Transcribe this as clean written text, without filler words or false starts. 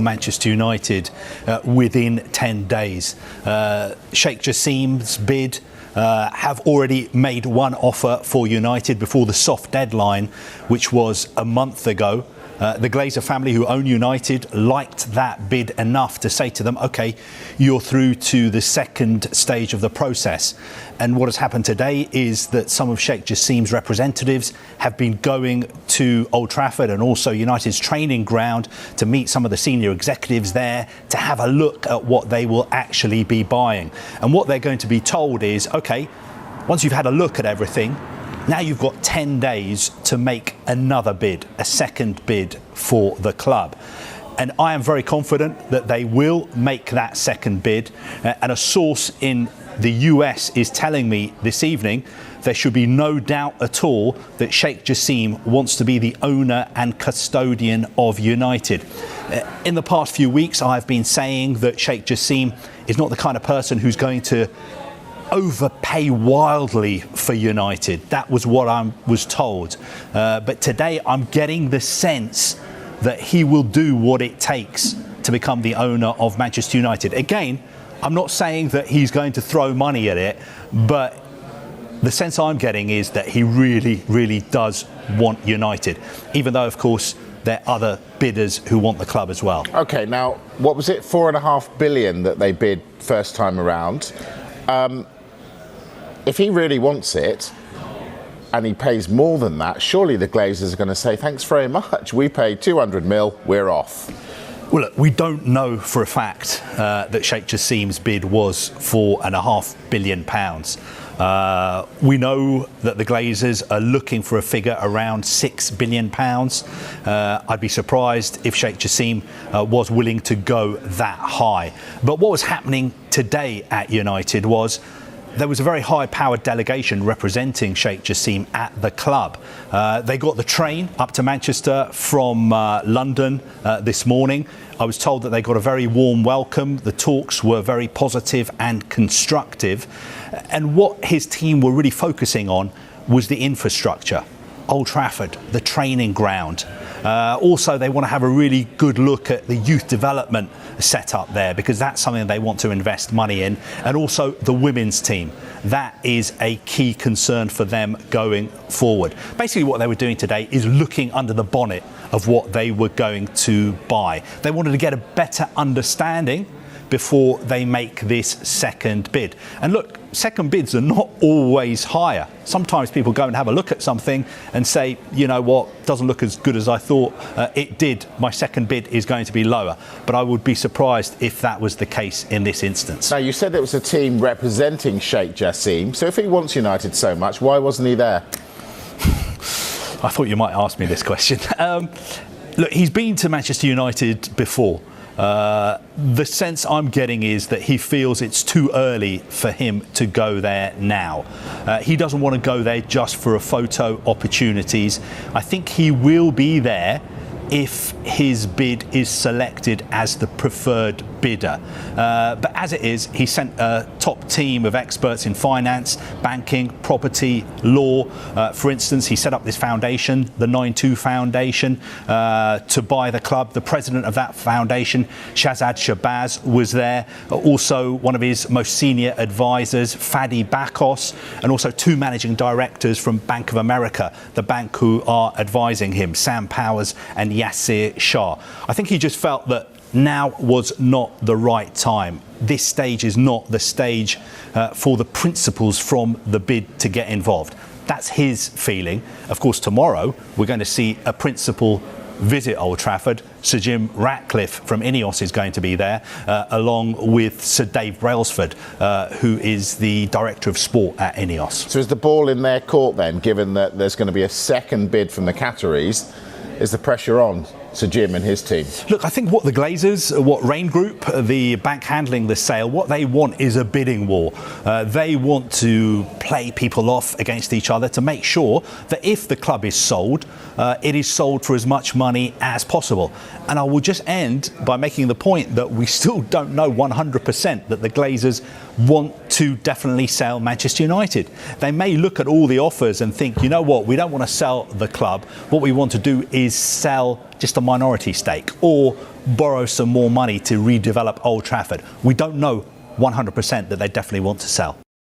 Manchester United within 10 days. Sheikh Jasim's bid have already made one offer for United before the soft deadline, which was a month ago. The Glazer family, who own United, liked that bid enough to say to them, OK, you're through to the second stage of the process. And what has happened today is that some of Sheikh Jasim's representatives have been going to Old Trafford and also United's training ground to meet some of the senior executives there to have a look at what they will actually be buying. And what they're going to be told is, OK, once you've had a look at everything, now you've got 10 days to make another bid, a second bid for the club. And I am very confident that they will make that second bid. And a source in the US is telling me this evening there should be no doubt at all that Sheikh Jasim wants to be the owner and custodian of United. In the past few weeks, I've been saying that Sheikh Jasim is not the kind of person who's going to overpay wildly for United. That was what I was told. But today I'm getting the sense that he will do what it takes to become the owner of Manchester United. Again, I'm not saying that he's going to throw money at it, but the sense I'm getting is that he really, really does want United, even though, of course, there are other bidders who want the club as well. OK, now, what was it, $4.5 billion that they bid first time around? If he really wants it and he pays more than that, surely the Glazers are going to say, thanks very much, we paid 200 mil, we're off. Well, look, we don't know for a fact that Sheikh Jasim's bid was £4.5 billion. We know that the Glazers are looking for a figure around £6 billion. I'd be surprised if Sheikh Jasim was willing to go that high. But what was happening today at United was there was a very high-powered delegation representing Sheikh Jasim at the club. They got the train up to Manchester from London this morning. I was told that they got a very warm welcome. The talks were very positive and constructive. And what his team were really focusing on was the infrastructure. Old Trafford, the training ground. Also, they want to have a really good look at the youth development set up there, because that's something they want to invest money in. And also the women's team. That is a key concern for them going forward. Basically, what they were doing today is looking under the bonnet of what they were going to buy. They wanted to get a better understanding before they make this second bid. And look, second bids are not always higher. Sometimes people go and have a look at something and say, you know what, doesn't look as good as I thought it did. My second bid is going to be lower. But I would be surprised if that was the case in this instance. Now, you said there was a team representing Sheikh Jasim. So if he wants United so much, why wasn't he there? I thought you might ask me this question. Look, he's been to Manchester United before. The sense I'm getting is that he feels it's too early for him to go there now. He doesn't want to go there just for a photo opportunities. I think he will be there if his bid is selected as the preferred bidder. But as it is, he sent a top team of experts in finance, banking, property, law. For instance, he set up this foundation, the 9-2 Foundation, to buy the club. The president of that foundation, Shahzad Shabazz, was there. Also, one of his most senior advisors, Fadi Bakos, and also two managing directors from Bank of America, the bank who are advising him, Sam Powers and Yasir Shah. I think he just felt that now was not the right time. This stage is not the stage for the principals from the bid to get involved. That's his feeling. Of course, tomorrow we're going to see a principal visit Old Trafford. Sir Jim Ratcliffe from Ineos is going to be there, along with Sir Dave Brailsford, who is the Director of Sport at Ineos. So is the ball in their court then, given that there's going to be a second bid from the Qataris? Is the pressure on Sir Jim and his team? Look, I think what the Glazers, what Rain Group, the bank handling the sale, what they want is a bidding war. They want to play people off against each other to make sure that if the club is sold, it is sold for as much money as possible. And I will just end by making the point that we still don't know 100% that the Glazers want to definitely sell Manchester United. They may look at all the offers and think, you know what, we don't want to sell the club. What we want to do is sell just a minority stake or borrow some more money to redevelop Old Trafford. We don't know 100% that they definitely want to sell.